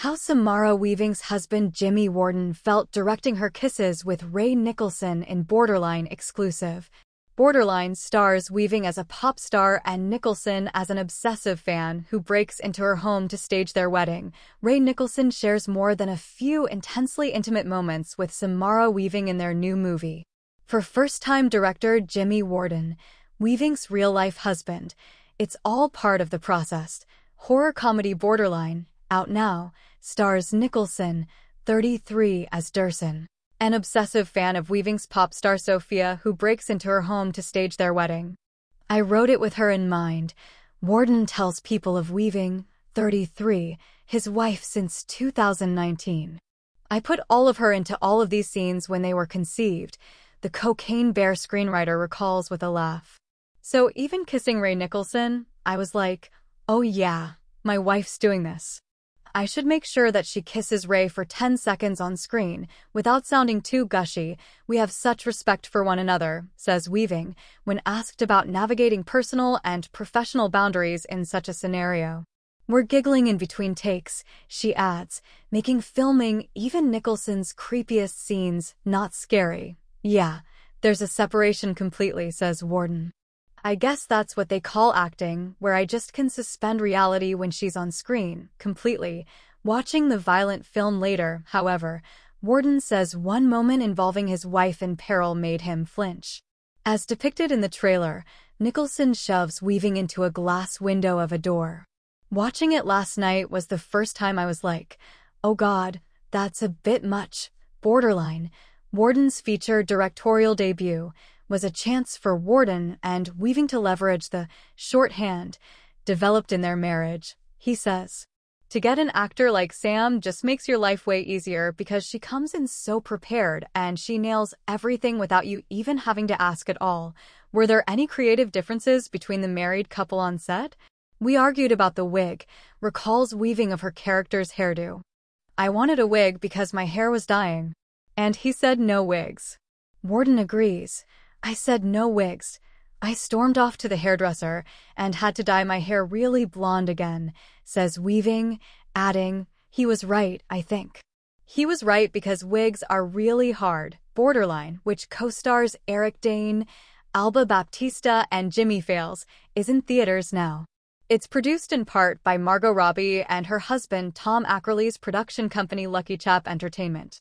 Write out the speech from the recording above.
How Samara Weaving's husband Jimmy Warden felt directing her kisses with Ray Nicholson in Borderline exclusive. Borderline stars Weaving as a pop star and Nicholson as an obsessive fan who breaks into her home to stage their wedding. Ray Nicholson shares more than a few intensely intimate moments with Samara Weaving in their new movie. For first-time director Jimmy Warden, Weaving's real-life husband, it's all part of the process. Horror comedy Borderline, out now, stars Nicholson, 33, as Durson, an obsessive fan of Weaving's pop star Sophia who breaks into her home to stage their wedding. I wrote it with her in mind. Warden tells people of Weaving, 33, his wife since 2019. I put all of her into all of these scenes when they were conceived, the Cocaine Bear screenwriter recalls with a laugh. So even kissing Ray Nicholson, I was like, oh yeah, my wife's doing this. I should make sure that she kisses Ray for 10 seconds on screen, without sounding too gushy. We have such respect for one another, says Weaving, when asked about navigating personal and professional boundaries in such a scenario. We're giggling in between takes, she adds, making filming even Nicholson's creepiest scenes not scary. Yeah, there's a separation completely, says Warden. I guess that's what they call acting, where I just can suspend reality when she's on screen, completely. Watching the violent film later, however, Warden says one moment involving his wife in peril made him flinch. As depicted in the trailer, Nicholson shoves Weaving into a glass window of a door. Watching it last night was the first time I was like, oh god, that's a bit much. Borderline, Warden's feature directorial debut, was a chance for Warden and Weaving to leverage the shorthand developed in their marriage. He says, to get an actor like Sam just makes your life way easier because she comes in so prepared and she nails everything without you even having to ask at all. Were there any creative differences between the married couple on set? We argued about the wig, recalls Weaving of her character's hairdo. I wanted a wig because my hair was dying. And he said no wigs. Warden agrees. I said no wigs. I stormed off to the hairdresser and had to dye my hair really blonde again, says Weaving, adding, he was right, I think. He was right because wigs are really hard. Borderline, which co-stars Eric Dane, Alba Baptista, and Jimmy Fails, is in theaters now. It's produced in part by Margot Robbie and her husband Tom Ackerley's production company Lucky Chap Entertainment.